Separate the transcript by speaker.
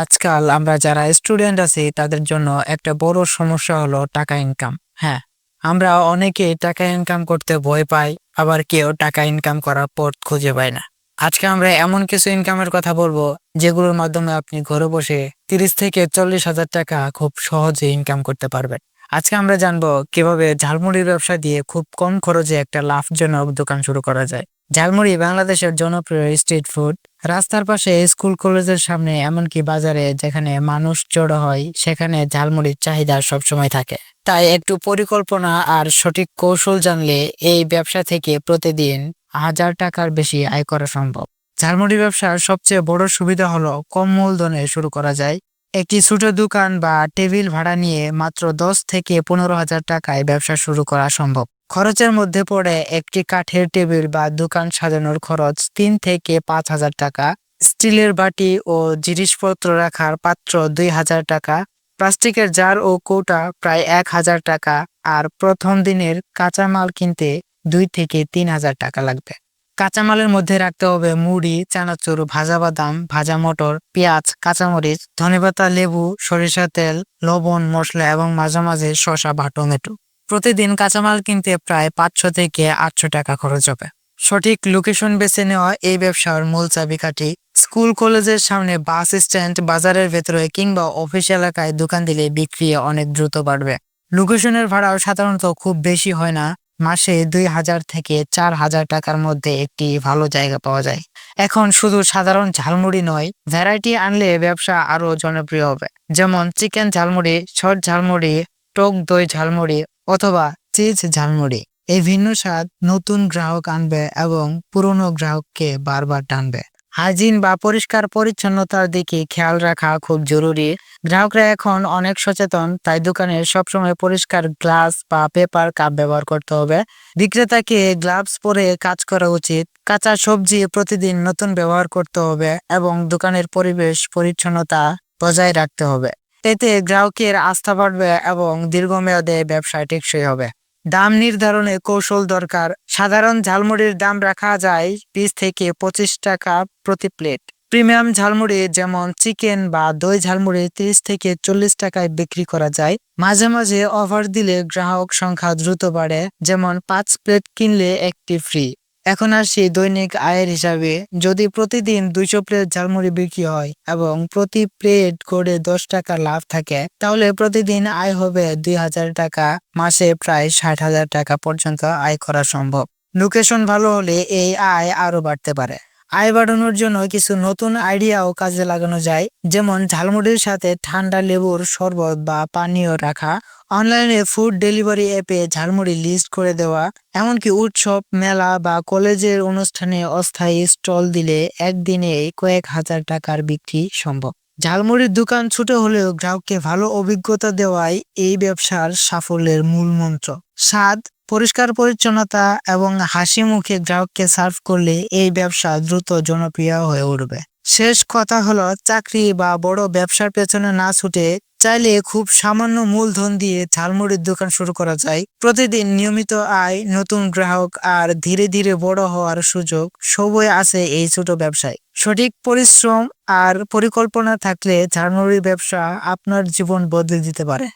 Speaker 1: আজকাল আমরা যারা স্টুডেন্ট আছি তাদের জন্য একটা বড় সমস্যা হলো টাকা ইনকাম। হ্যাঁ, আমরা অনেকেই টাকা ইনকাম করতে ভয় পাই, আবার কেউ টাকা ইনকাম করার পথ খুঁজে পায় না। আজকে আমরা এমন কিছু ইনকামের কথা বলবো যেগুলোর মাধ্যমে আপনি ঘরে বসে 30 থেকে 40 হাজার টাকা খুব সহজে ইনকাম করতে পারবেন। আজকে আমরা জানবো কিভাবে ঝালমুড়ির ব্যবসা দিয়ে খুব কম খরচে একটা লাভজনক দোকান শুরু করা যায়। ঝালমুড়ি বাংলাদেশের জনপ্রিয় স্ট্রিট ফুড। রাস্তার পাশে, স্কুল কলেজের সামনে, এমনকি বাজারে যেখানে মানুষ জড়ো হয় সেখানে ঝালমুড়ির চাহিদা সবসময় থাকে। তাই একটু পরিকল্পনা আর সঠিক কৌশল জানলে এই ব্যবসা থেকে প্রতিদিন 1000 টাকার বেশি আয় করা সম্ভব। ঝালমুড়ি ব্যবসার সবচেয়ে বড় সুবিধা হলো কম মূলধনে শুরু করা যায়। একটি ছোট দোকান বা টেবিল ভাড়া নিয়ে মাত্র 10 থেকে 15 হাজার টাকায় ব্যবসা শুরু করা সম্ভব। খরচের মধ্যে পড়ে একটি কাঠের টেবিল বা দোকান সাজানোর খরচ 3 থেকে 5 হাজার টাকা, স্টিলের বাটি ও জিনিসপত্র রাখার পাত্র 2000 টাকা, প্লাস্টিকের জার ও কৌটা প্রায় 1000 টাকা, আর প্রথম দিনের কাঁচামাল কিনতে 2 থেকে 3 হাজার টাকা লাগবে। কাঁচামালের মধ্যে রাখতে হবে মুড়ি, চানাচুর, ভাজা বাদাম, ভাজা মটর, পেঁয়াজ, কাঁচামরিচ, ধনেপাতা, লেবু, সরিষার তেল, লবণ, মশলা এবং মাঝে মাঝে শসা বা টমেটো। প্রতিদিন কাঁচামাল কিনতে প্রায় 500 থেকে 800 টাকা খরচ হবে। সঠিক লোকেশন বেছে নেওয়া এই ব্যবসার মূল চাবিকাঠি। স্কুল কলেজের সামনে, বাস স্ট্যান্ড, বাজারের ভেতরে কিংবা অফিস এলাকায় দোকান দিলে বিক্রি অনেক দ্রুত বাড়বে। লোকেশনের ভাড়াও সাধারণত খুব বেশি হয় না। মাসে 2000 থেকে 4000 টাকার মধ্যে একটি ভালো জায়গা পাওয়া যায়। এখন শুধু সাধারণ ঝালমুড়ি নয়, ভ্যারাইটি আনলে ব্যবসা আরো জনপ্রিয় হবে। যেমন চিকেন ঝালমুড়ি, শর্ট ঝালমুড়ি, টক দই ঝালমুড়ি অথবা চিজ ঝালমুড়ি। এই ভিন্ন স্বাদ নতুন গ্রাহক আনবে এবং পুরনো গ্রাহককে বারবার টানবে। হাইজিন বা পরিষ্কার পরিচ্ছন্নতার দিকে খেয়াল রাখা খুব জরুরি। গ্রাহকরা এখন অনেক সচেতন, তাই দোকানে সবসময় পরিষ্কার গ্লাস বা পেপার কাপ ব্যবহার করতে হবে। বিক্রেতাকে গ্লাভস পরে কাজ করা উচিত। কাঁচা সবজি প্রতিদিন নতুন ব্যবহার করতে হবে এবং দোকানের পরিবেশ পরিচ্ছন্নতা বজায় রাখতে হবে। এতে গ্রাহকের আস্থা বাড়বে এবং দীর্ঘমেয়াদে ব্যবসায় টেকসই হবে। দাম নির্ধারণে কৌশল দরকার। সাধারণ ঝালমুড়ির দাম রাখা যায় 20 থেকে 25 টাকা প্রতি প্লেট। প্রিমিয়াম ঝালমুড়ি যেমন চিকেন বা দই ঝালমুড়ি 30 থেকে 40 টাকায় বিক্রি করা যায়। মাঝে মাঝে অফার দিলে গ্রাহক সংখ্যা দ্রুত বাড়ে, যেমন 5 প্লেট কিনলে একটি ফ্রি। এখন আসি দৈনিক আয়ের হিসাবে। যদি প্রতিদিন 200 প্লেট ঝালমুড়ি বিক্রি হয় এবং প্রতি প্লেট করে 10 টাকা লাভ থাকে, তাহলে প্রতিদিন আয় হবে 2000 টাকা। মাসে প্রায় 60,000 টাকা পর্যন্ত আয় করা সম্ভব। লোকেশন ভালো হলে এই আয় আরো বাড়তে পারে। আয় বাড়ানোর জন্য কিছু নতুন আইডিয়াও কাজে লাগানো যায়, যেমন ঝালমুড়ির সাথে ঠান্ডা লেবুর শরবত বা পানীয় রাখা, অনলাইনে ফুড ডেলিভারি অ্যাপে ঝালমুড়ি লিস্ট করে দেওয়া, এমনকি উৎসব, মেলা বা কলেজের অনুষ্ঠানে অস্থায়ী স্টল দিলে একদিনে কয়েক হাজার টাকার বিক্রি সম্ভব। ঝালমুড়ির দোকান ছোট হলেও গ্রাহককে ভালো অভিজ্ঞতা দেওয়াই এই ব্যবসার সাফল্যের মূল মন্ত্র। স্বাদ, পরিষ্কার পরিচ্ছন্নতা এবং হাসি মুখে গ্রাহককে সার্ভ করলে এই ব্যবসা দ্রুত জনপ্রিয় হয়ে উঠবে। শেষ কথা হলো, চাকরি বা বড় ব্যবসার পেছনে না ছুটে চাইলে খুব সামান্য মূলধন দিয়ে ঝালমুড়ির দোকান শুরু করা যায়। প্রতিদিন নিয়মিত আয়, নতুন গ্রাহক আর ধীরে ধীরে বড় হওয়ার সুযোগ সবই আছে এই ছোট ব্যবসায়। সঠিক পরিশ্রম আর পরিকল্পনা থাকলে ঝালমুড়ির ব্যবসা আপনার জীবন বদলে দিতে পারে।